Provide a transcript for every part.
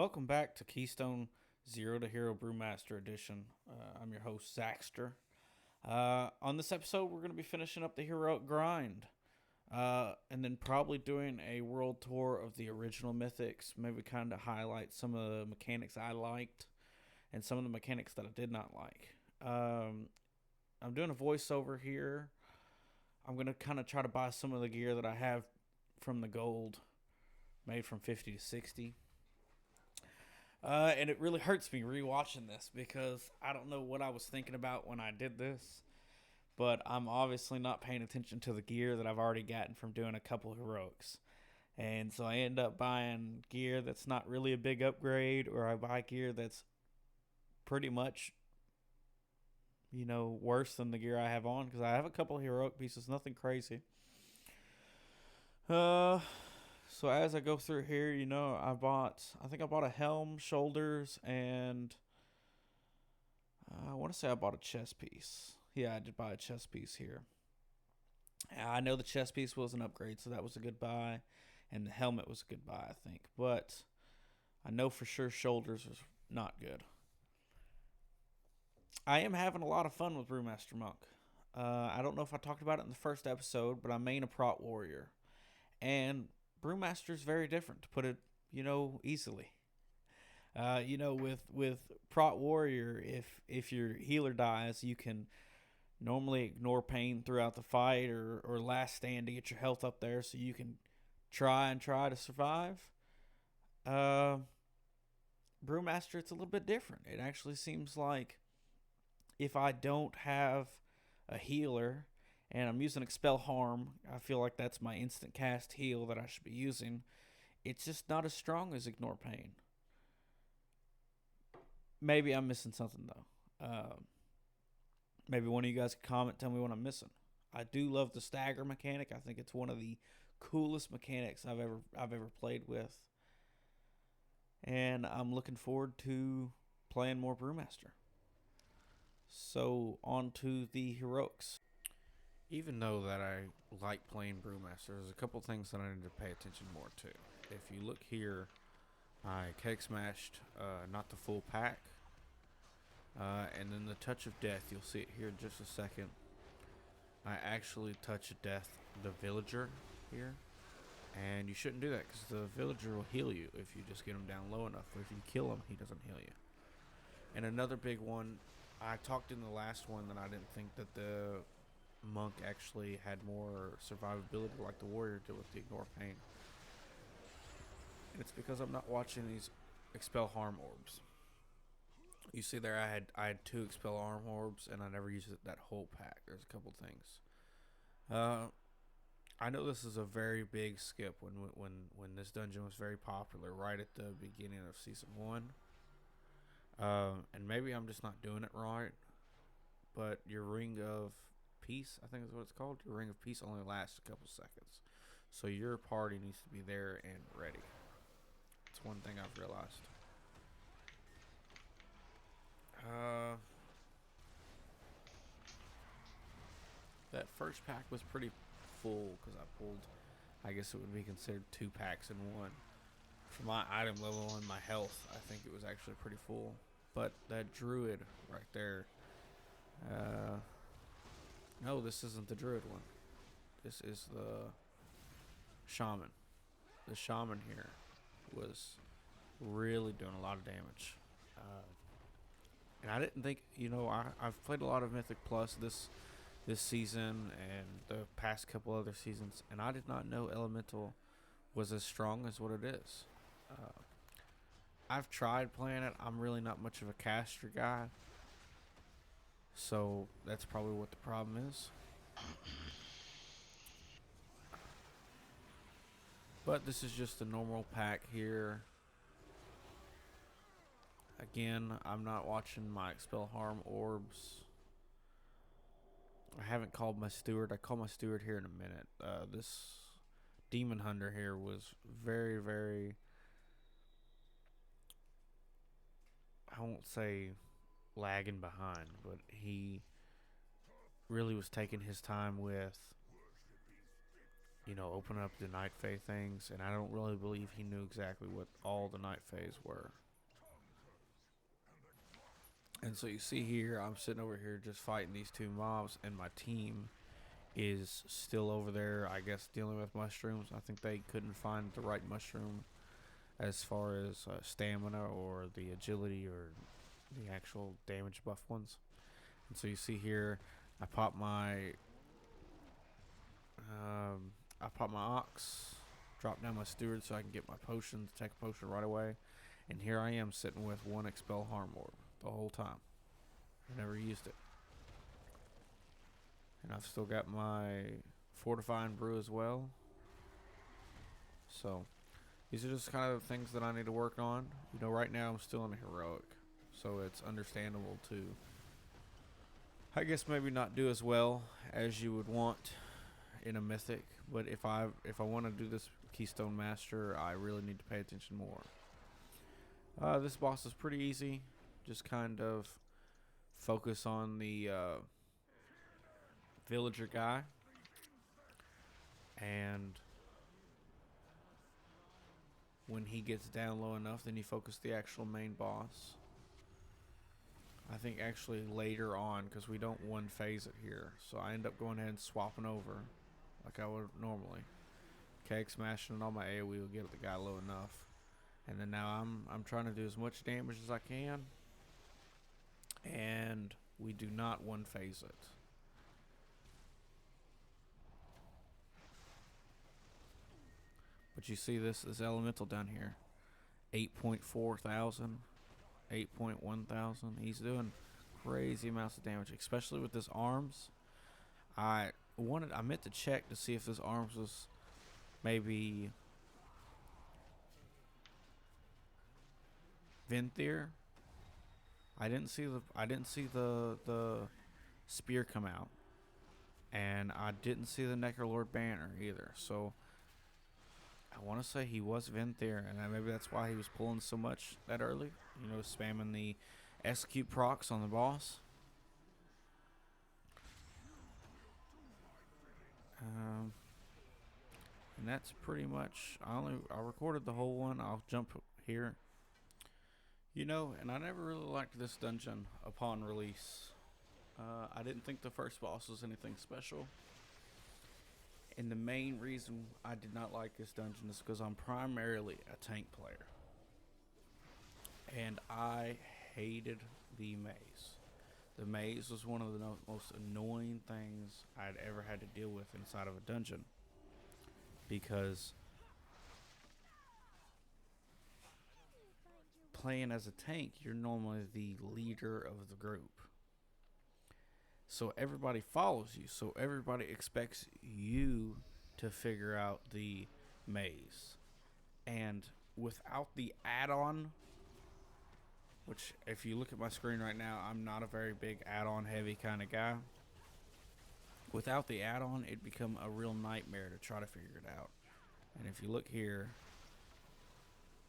Welcome back to Keystone Zero to Hero Brewmaster Edition. I'm your host, Zaxster. On this episode, we're going to be finishing up the Heroic Grind. And then probably doing a world tour of the original Mythics. Maybe kind of highlight some of the mechanics I liked and some of the mechanics that I did not like. I'm doing a voiceover here. I'm going to kind of try to buy some of the gear that I have from the gold, made from 50 to 60. And it really hurts me rewatching this because I don't know what I was thinking about when I did this. But I'm obviously not paying attention to the gear that I've already gotten from doing a couple heroics. And so I end up buying gear that's not really a big upgrade, or I buy gear that's pretty much, worse than the gear I have on because I have a couple of heroic pieces, nothing crazy. So as I go through here, I think I bought a helm, shoulders, and I want to say I bought a chest piece. Yeah, I did buy a chest piece here. I know the chest piece was an upgrade, so that was a good buy, and the helmet was a good buy, I think. But I know for sure shoulders was not good. I am having a lot of fun with Brewmaster Monk. I don't know if I talked about it in the first episode, but I main a Prot Warrior. And Brewmaster is very different, to put it, easily. With Prot Warrior, if your healer dies, you can normally ignore pain throughout the fight or last stand to get your health up there so you can try to survive. Brewmaster, it's a little bit different. It actually seems like if I don't have a healer and I'm using Expel Harm, I feel like that's my instant cast heal that I should be using. It's just not as strong as Ignore Pain. Maybe I'm missing something, though. Maybe one of you guys can comment, tell me what I'm missing. I do love the stagger mechanic. I think it's one of the coolest mechanics I've ever played with. And I'm looking forward to playing more Brewmaster. So, on to the heroics. Even though that I like playing Brewmaster, there's a couple things that I need to pay attention more to. If you look here, I keg smashed not the full pack. And then the touch of death, you'll see it here in just a second. I actually touch of death the villager here. And you shouldn't do that because the villager will heal you if you just get him down low enough. But if you kill him, he doesn't heal you. And another big one, I talked in the last one that I didn't think that the monk actually had more survivability like the warrior did with the Ignore Pain. And it's because I'm not watching these Expel Harm orbs. You see there, I had 2 Expel Harm orbs, and I never used that whole pack. There's a couple things. I know this is a very big skip when this dungeon was very popular, right at the beginning of Season 1. And maybe I'm just not doing it right, but your Ring of Peace, I think is what it's called. Your Ring of Peace only lasts a couple seconds. So your party needs to be there and ready. It's one thing I've realized. That first pack was pretty full because I pulled, I guess it would be considered 2 packs in one. For my item level and my health, I think it was actually pretty full. But that druid right there, no, this isn't the druid one. This is the shaman. The shaman here was really doing a lot of damage. And I didn't think, I've played a lot of Mythic Plus this season and the past couple other seasons, and I did not know Elemental was as strong as what it is. I've tried playing it. I'm really not much of a caster guy, so that's probably what the problem is. But this is just a normal pack here. Again, I'm not watching my Expel Harm orbs. I haven't called my steward. I call my steward here in a minute. This demon hunter here was very, very, I won't say lagging behind, but he really was taking his time with, open up the Night Fae things, and I don't really believe he knew exactly what all the Night Faes were. And so you see here, I'm sitting over here just fighting these two mobs, and my team is still over there, I guess, dealing with mushrooms. I think they couldn't find the right mushroom as far as stamina or the agility or the actual damage buff ones. And so you see here, I pop my ox, drop down my steward so I can get my potions, take a potion right away, and here I am sitting with one expel harm orb the whole time. I never used it. And I've still got my fortifying brew as well. So these are just kind of things that I need to work on. Right now I'm still in a heroic, so it's understandable to, I guess, maybe not do as well as you would want in a mythic. But if I want to do this Keystone Master, I really need to pay attention more. This boss is pretty easy. Just kind of focus on the villager guy, and when he gets down low enough, then you focus the actual main boss. I think actually later on, because we don't one phase it here, so I end up going ahead and swapping over like I would normally. KX smashing and all my AoE will get the guy low enough, and then now I'm trying to do as much damage as I can, and we do not one phase it. But you see this elemental down here, 8.4 thousand, 8.1 thousand. He's doing crazy amounts of damage, especially with his arms. I meant to check to see if his arms was maybe Venthyr. I didn't see the spear come out, and I didn't see the Necrolord banner either. So I want to say he was Venthyr, and maybe that's why he was pulling so much that early. Spamming the execute procs on the boss. And that's pretty much. I recorded the whole one. I'll jump here. And I never really liked this dungeon upon release. I didn't think the first boss was anything special. And the main reason I did not like this dungeon is because I'm primarily a tank player. And I hated the maze. The maze was one of the most annoying things I'd ever had to deal with inside of a dungeon. Because playing as a tank, you're normally the leader of the group. So everybody follows you. So everybody expects you to figure out the maze. And without the add-on, which if you look at my screen right now, I'm not a very big add-on heavy kind of guy. Without the add-on, it'd become a real nightmare to try to figure it out. And if you look here,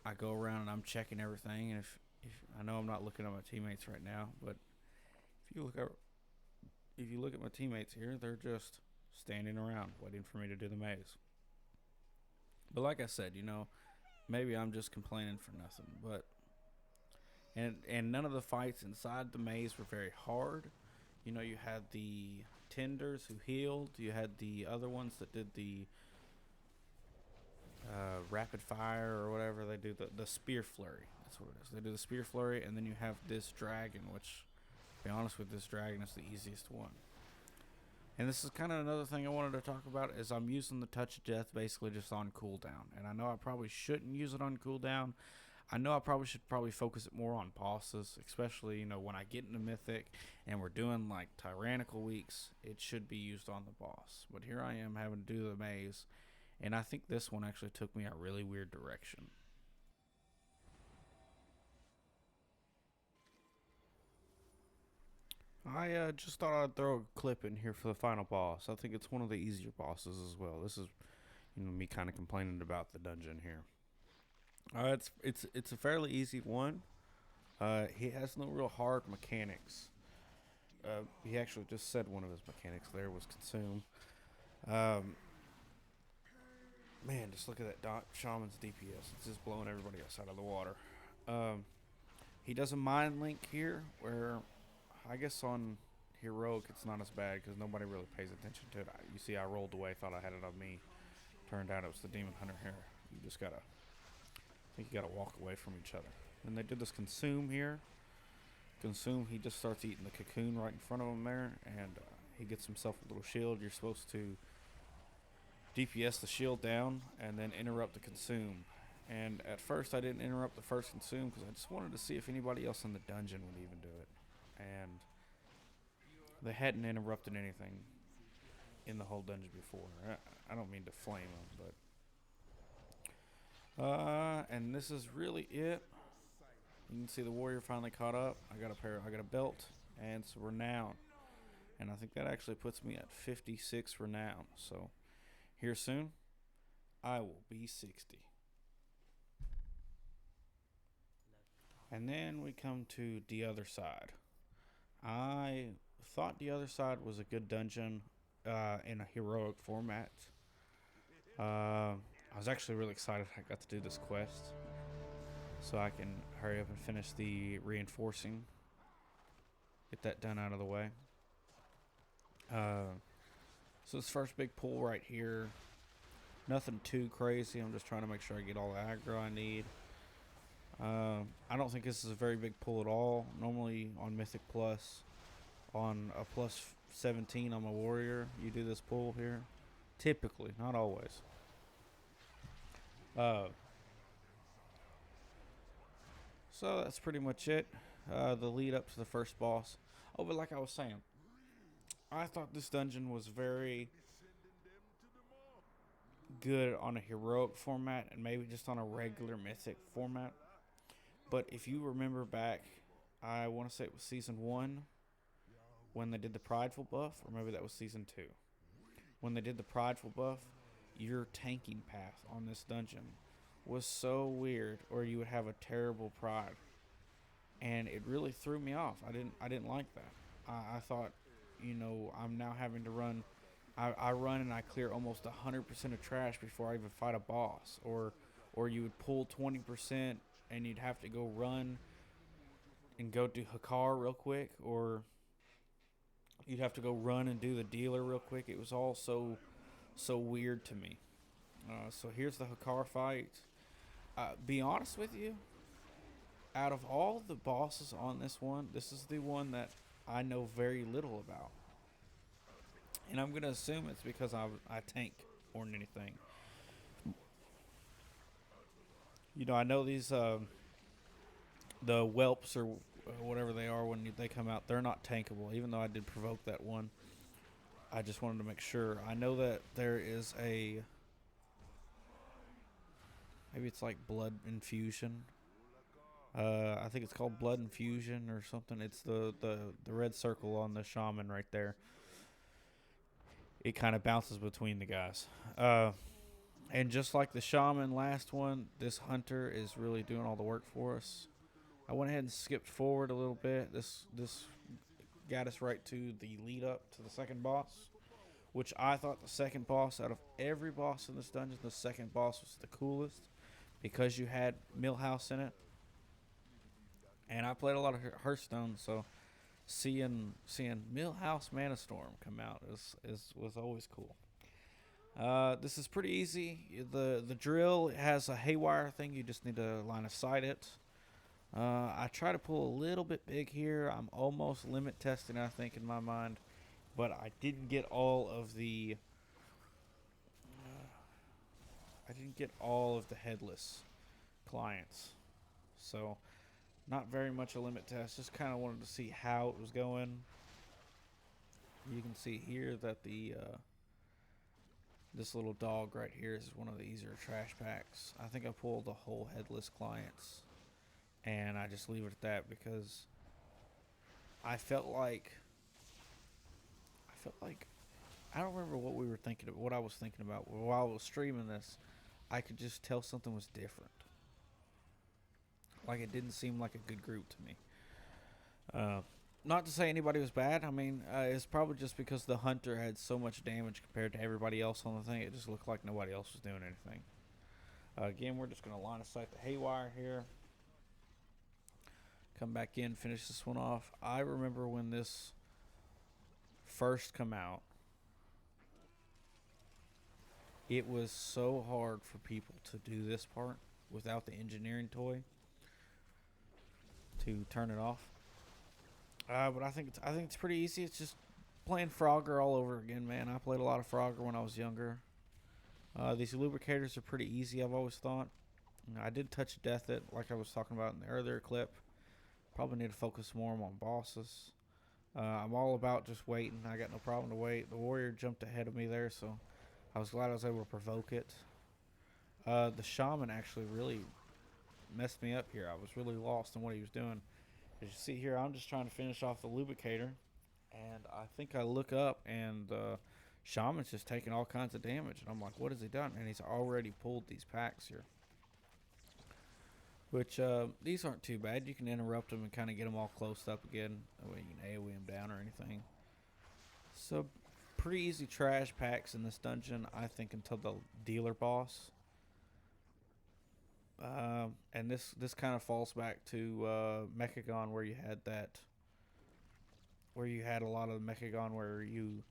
I go around and I'm checking everything. And if I know I'm not looking at my teammates right now, but if you look at my teammates here, they're just standing around waiting for me to do the maze. But like I said, maybe I'm just complaining for nothing. But and none of the fights inside the maze were very hard. You had the tenders who healed. You had the other ones that did the rapid fire or whatever they do. The spear flurry. That's what it is. They do the spear flurry, and then you have this dragon, which, to be honest with this dragon, is the easiest one. And this is kind of another thing I wanted to talk about is I'm using the touch of death basically just on cooldown. And I know I probably shouldn't use it on cooldown. I know I probably should focus it more on bosses, especially, when I get into Mythic and we're doing like tyrannical weeks, it should be used on the boss. But here I am having to do the maze, and I think this one actually took me a really weird direction. I just thought I'd throw a clip in here for the final boss. I think it's one of the easier bosses as well. This is, me kind of complaining about the dungeon here. It's a fairly easy one. He has no real hard mechanics. He actually just said one of his mechanics there was consume. just look at that Shaman's DPS. It's just blowing everybody else out of the water. He does a mind link here, where I guess on Heroic it's not as bad because nobody really pays attention to it. You see, I rolled away, thought I had it on me. Turned out it was the Demon Hunter here. You just gotta, I think you gotta walk away from each other. And they did this Consume here. Consume, he just starts eating the cocoon right in front of him there, and he gets himself a little shield. You're supposed to DPS the shield down and then interrupt the Consume. And at first I didn't interrupt the first Consume because I just wanted to see if anybody else in the dungeon would even do it. And they hadn't interrupted anything in the whole dungeon before. I don't mean to flame them, but and this is really it. You can see the warrior finally caught up. I got a belt and some renown, and I think that actually puts me at 56 renown. So here soon, I will be 60. And then we come to the other side. I thought the other side was a good dungeon in a heroic format. I was actually really excited I got to do this quest, so I can hurry up and finish the reinforcing. Get that done out of the way. So this first big pull right here, nothing too crazy. I'm just trying to make sure I get all the aggro I need. I don't think this is a very big pull at all. Normally on Mythic Plus, on a plus 17 on my warrior, you do this pull here. Typically, not always. So that's pretty much it. The lead up to the first boss. Oh, but like I was saying, I thought this dungeon was very good on a heroic format and maybe just on a regular Mythic format. But if you remember back, I want to say it was Season 1 when they did the Prideful buff, or maybe that was Season 2. When they did the Prideful buff, your tanking path on this dungeon was so weird, or you would have a terrible pride. And it really threw me off. I didn't like that. I thought, I'm now having to run. I run and I clear almost 100% of trash before I even fight a boss. Or you would pull 20% and you'd have to go run and go do Hakar real quick. Or you'd have to go run and do the dealer real quick. It was all so weird to me. So here's the Hakar fight. Be honest with you, out of all the bosses on this one, this is the one that I know very little about. And I'm going to assume it's because I tank more than anything. I know these, the whelps or whatever they are when they come out, they're not tankable, even though I did provoke that one. I just wanted to make sure. I know that there is maybe it's like blood infusion. I think it's called blood infusion or something. It's the red circle on the shaman right there. It kind of bounces between the guys. And just like the shaman last one, this hunter is really doing all the work for us. I went ahead and skipped forward a little bit. This got us right to the lead up to the second boss, which I thought the second boss, out of every boss in this dungeon, the second boss was the coolest because you had Millhouse in it. And I played a lot of Hearthstone, so seeing Millhouse Mana Storm come out was always cool. This is pretty easy. The drill has a haywire thing. You just need to line of sight it. I try to pull a little bit big here. I'm almost limit testing, I think, in my mind, but I didn't get all of the headless clients, so not very much a limit test. Just kind of wanted to see how it was going. You can see here that this little dog right here is one of the easier trash packs. I think I pulled the whole headless clients, and I just leave it at that because I felt like I don't remember what we were thinking of, what I was thinking about while I was streaming this. I could just tell something was different. Like, it didn't seem like a good group to me. Not to say anybody was bad. I mean, it's probably just because the hunter had so much damage compared to everybody else on the thing. It just looked like nobody else was doing anything. Again, we're just going to line of sight the haywire here. Come back in, finish this one off. I remember when this first come out, it was so hard for people to do this part without the engineering toy to turn it off. But I think it's pretty easy. It's just playing Frogger all over again, man. I played a lot of Frogger when I was younger. These lubricators are pretty easy, I've always thought. I did touch death it, like I was talking about in the earlier clip. Probably need to focus more on bosses. I'm all about just waiting. I got no problem to wait. The warrior jumped ahead of me there, so I was glad I was able to provoke it. The shaman actually really messed me up here. I was really lost in what he was doing. As you see here, I'm just trying to finish off the lubricator, and I think I look up, and shaman's just taking all kinds of damage, and I'm like, what has he done? And he's already pulled these packs here. Which, these aren't too bad. You can interrupt them and kind of get them all close up again. That way you can AoE them down or anything. So, pretty easy trash packs in this dungeon, I think, until the dealer boss. And this kind of falls back to Mechagon, where you had a lot of the Mechagon where you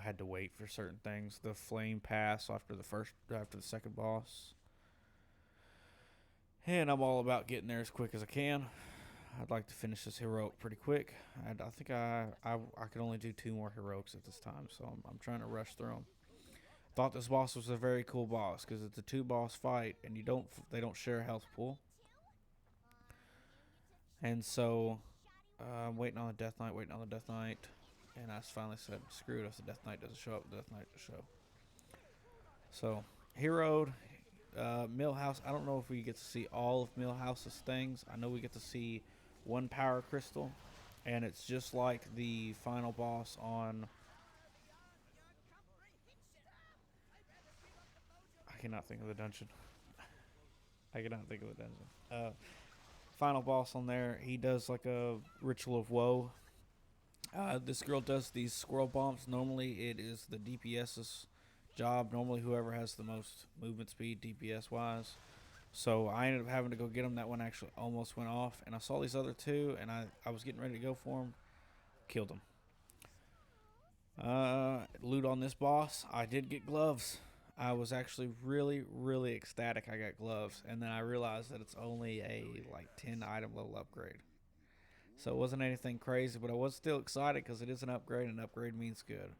had to wait for certain things. The flame pass after the second boss. And I'm all about getting there as quick as I can. I'd like to finish this heroic pretty quick. I think I could only do 2 more heroics at this time, so I'm trying to rush through them. Thought this boss was a very cool boss because it's a 2-boss fight, and they don't share a health pool. And so I'm waiting on the Death Knight, and I finally said, screw it, if the Death Knight doesn't show up, the Death Knight will show. So heroed. Millhouse, I don't know if we get to see all of Millhouse's things. I know we get to see 1 power crystal, and it's just like the final boss on... I cannot think of the dungeon. Final boss on there, he does like a ritual of woe. This girl does these squirrel bombs. Normally it is the DPS's job. Normally whoever has the most movement speed DPS wise. So I ended up having to go get him. That one actually almost went off, and I saw these other 2, and I was getting ready to go for him. Killed him. Loot on this boss. I did get gloves. I was actually really, really ecstatic I got gloves, and then I realized that it's only a 10 item level upgrade. So it wasn't anything crazy, but I was still excited because it is an upgrade, and an upgrade means good.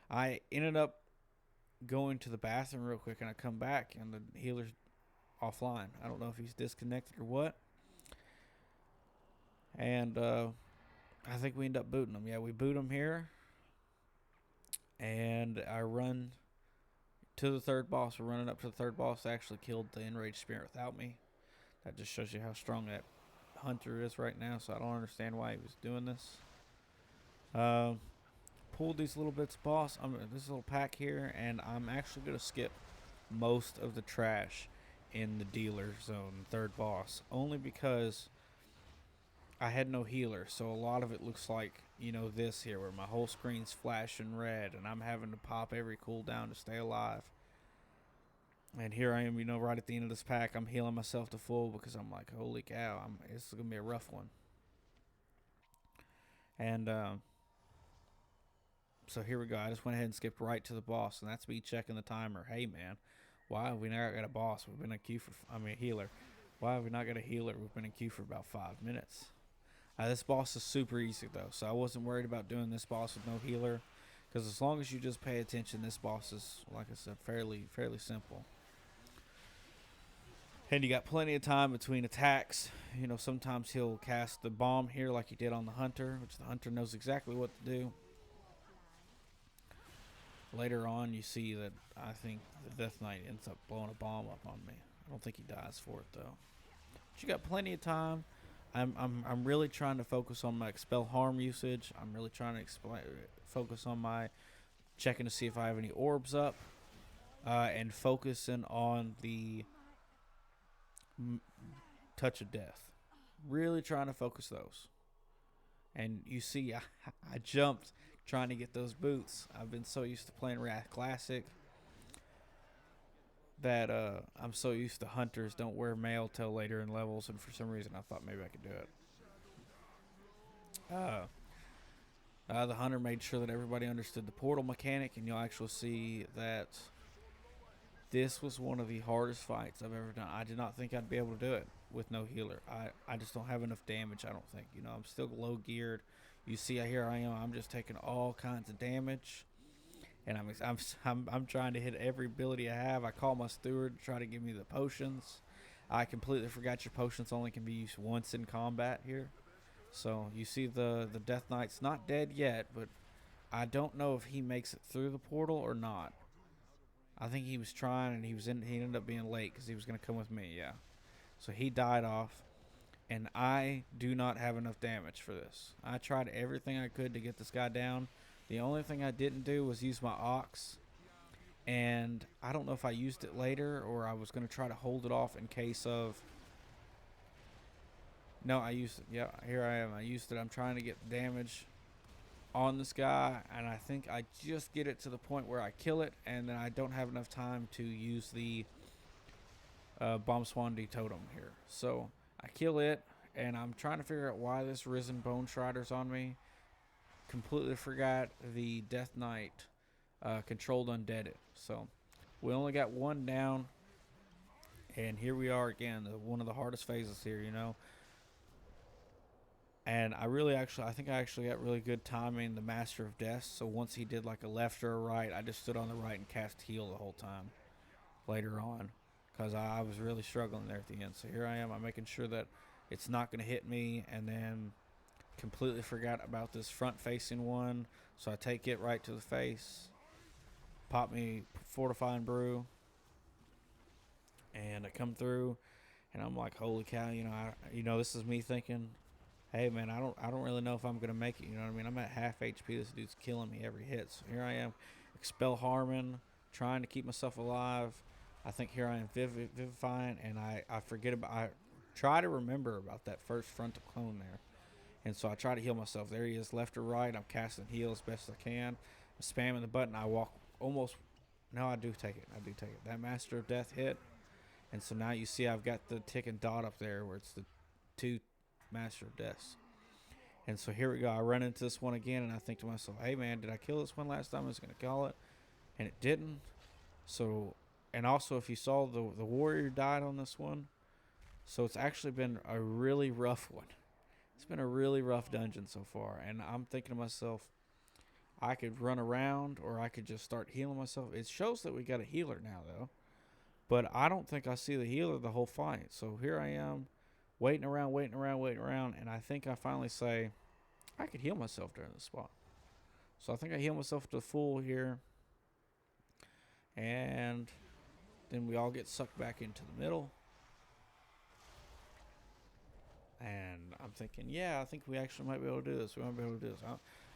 I ended up going to the bathroom real quick, and I come back, and the healer's offline. I don't know if he's disconnected or what. And I think we end up booting him. Yeah, we boot him here, and I run to the 3rd boss. We're running up to the 3rd boss. I actually killed the enraged spirit without me. That just shows you how strong that hunter is right now, so I don't understand why he was doing this. Pulled these little bits of boss. This little pack here, and I'm actually going to skip most of the trash in the dealer zone, 3rd boss, only because I had no healer, so a lot of it looks like, this here, where my whole screen's flashing red, and I'm having to pop every cooldown to stay alive. And here I am, right at the end of this pack, I'm healing myself to full because I'm like, holy cow, this is going to be a rough one. And, so here we go. I just went ahead and skipped right to the boss, and that's me checking the timer. Hey, man, why have we not got a boss? We've been in queue healer. Why have we not got a healer? We've been in queue for about 5 minutes. This boss is super easy, though, so I wasn't worried about doing this boss with no healer, because as long as you just pay attention, this boss is, like I said, fairly simple. And you got plenty of time between attacks. Sometimes he'll cast the bomb here like he did on the hunter, which the hunter knows exactly what to do. Later on, you see that I think the Death Knight ends up blowing a bomb up on me. I don't think he dies for it, though. But you got plenty of time. I'm really trying to focus on my expel harm usage. I'm really trying to focus on my checking to see if I have any orbs up, and focusing on the touch of death. Really trying to focus those. And you see, I jumped trying to get those boots. I've been so used to playing Wrath Classic that I'm so used to hunters don't wear mail till later in levels, and for some reason I thought maybe I could do it. The hunter made sure that everybody understood the portal mechanic, and you'll actually see that this was one of the hardest fights I've ever done. I did not think I'd be able to do it with no healer. I just don't have enough damage, I don't think. I'm still low geared. You see, here I am. I'm just taking all kinds of damage, and I'm trying to hit every ability I have. I call my steward to try to give me the potions. I completely forgot your potions only can be used once in combat here. So you see the Death Knight's not dead yet, but I don't know if he makes it through the portal or not. I think he was trying, and he ended up being late because he was going to come with me, yeah. So he died off, and I do not have enough damage for this. I tried everything I could to get this guy down. The only thing I didn't do was use my ox, and I don't know if I used it later or I was going to try to hold it off in case of... No, I used it. Yeah, here I am. I used it. I'm trying to get damage on this guy, and I think I just get it to the point where I kill it, and then I don't have enough time to use the Bomb Swandy totem here. So I kill it, and I'm trying to figure out why this Risen Bone Strider's on me. Completely forgot the Death Knight controlled undead it. So we only got one down, and here we are again, one of the hardest phases here, And I think I actually got really good timing, the Master of Death. So once he did like a left or a right, I just stood on the right and cast heal the whole time later on, because I was really struggling there at the end. So here I am. I'm making sure that it's not going to hit me, and then completely forgot about this front-facing one. So I take it right to the face, pop me Fortifying Brew, and I come through, and I'm like, holy cow, this is me thinking, hey man, I don't really know if I'm gonna make it. You know what I mean? I'm at half HP. This dude's killing me every hit. So here I am, expel Harmon, trying to keep myself alive. I think here I am vivifying, and I try to remember about that first frontal clone there, and so I try to heal myself. There he is, left or right. I'm casting heal as best as I can. I'm spamming the button. I walk almost. No, I do take it. That Master of Death hit, and so now you see I've got the ticking dot up there where it's the 2 Master of Deaths. And so here we go. I run into this one again, and I think to myself, hey man, did I kill this one last time? I was going to call it, and it didn't. So, and also if you saw, the warrior died on this one. So it's actually been a really rough one. It's been a really rough dungeon so far, and I'm thinking to myself, I could run around or I could just start healing myself. It shows that we got a healer now though, but I don't think I see the healer the whole fight. So here I am, waiting around, and I think I finally say, I could heal myself during this spot. So I think I heal myself to full here, and then we all get sucked back into the middle. And I'm thinking, yeah, I think we actually might be able to do this.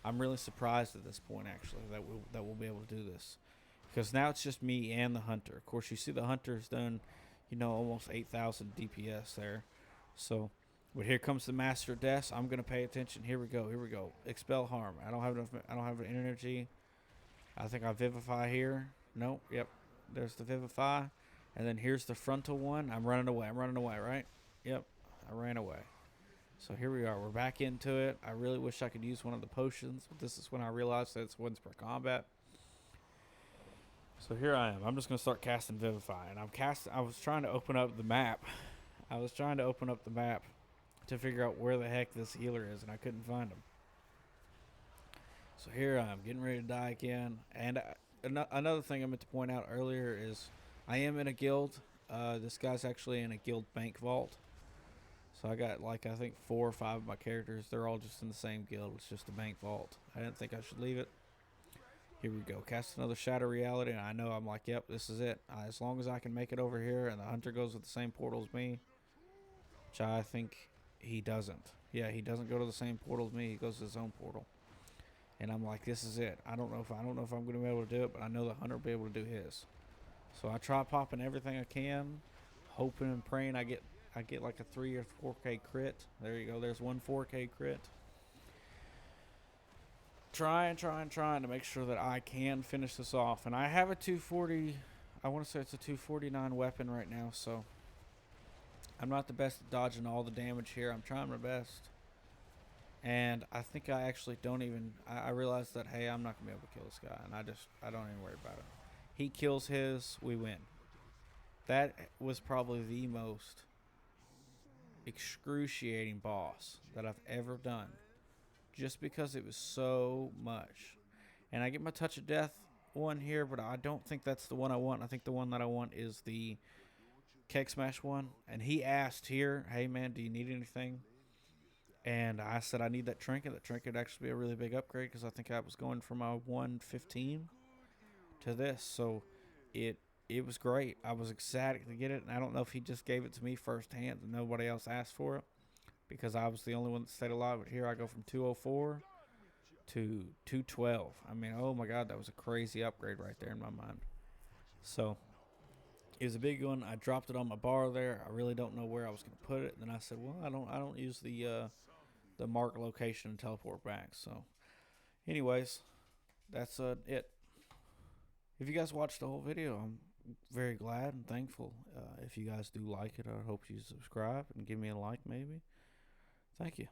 I'm really surprised at this point, actually, that we'll be able to do this. Because now it's just me and the hunter. Of course, you see the hunter's done, almost 8,000 DPS there. So, but here comes the Master of Death. I'm gonna pay attention. Here we go. Expel harm. I don't have energy. I think I vivify here. Nope. Yep. There's the vivify, and then here's the frontal one. I'm running away. Right? Yep. I ran away. So here we are. We're back into it. I really wish I could use one of the potions, but this is when I realized that it's once per combat. So here I am. I'm just gonna start casting vivify, and I was trying to open up the map. To figure out where the heck this healer is, and I couldn't find him. So here I'm getting ready to die again. And another thing I meant to point out earlier is I am in a guild. This guy's actually in a guild bank vault. So I got I think 4 or 5 of my characters. They're all just in the same guild. It's just a bank vault. I didn't think I should leave it. Here we go. Cast another Shadow Reality, and I know I'm like, yep, this is it. As long as I can make it over here, and the hunter goes with the same portal as me, which I think he doesn't. Yeah, he doesn't go to the same portal as me. He goes to his own portal. And I'm like, this is it. I don't know if I'm going to be able to do it, but I know the hunter will be able to do his. So I try popping everything I can, hoping and praying I get like a 3 or 4K crit. There you go. There's one 4K crit. Trying to make sure that I can finish this off. And I have a 240 I want to say it's a 249 weapon right now, so I'm not the best at dodging all the damage here. I'm trying my best. And I think I actually don't even... I realized that, hey, I'm not going to be able to kill this guy. And I don't even worry about it. He kills his, we win. That was probably the most excruciating boss that I've ever done. Just because it was so much. And I get my Touch of Death one here, but I don't think that's the one I want. I think the one that I want is the Keg Smash one. And he asked here, hey man, do you need anything? And I said I need that trinket. That trinket would actually be a really big upgrade because I think I was going from my 115 to this. So it was great. I was ecstatic to get it. And I don't know if he just gave it to me firsthand and nobody else asked for it because I was the only one that stayed alive. But here I go from 204 to 212. I mean, oh my God, that was a crazy upgrade right there in my mind. So it was a big one. I dropped it on my bar there. I really don't know where I was going to put it. And then I said, well, I don't use the mark location and teleport back. So anyways, that's it. If you guys watched the whole video, I'm very glad and thankful. If you guys do like it, I hope you subscribe and give me a like maybe. Thank you.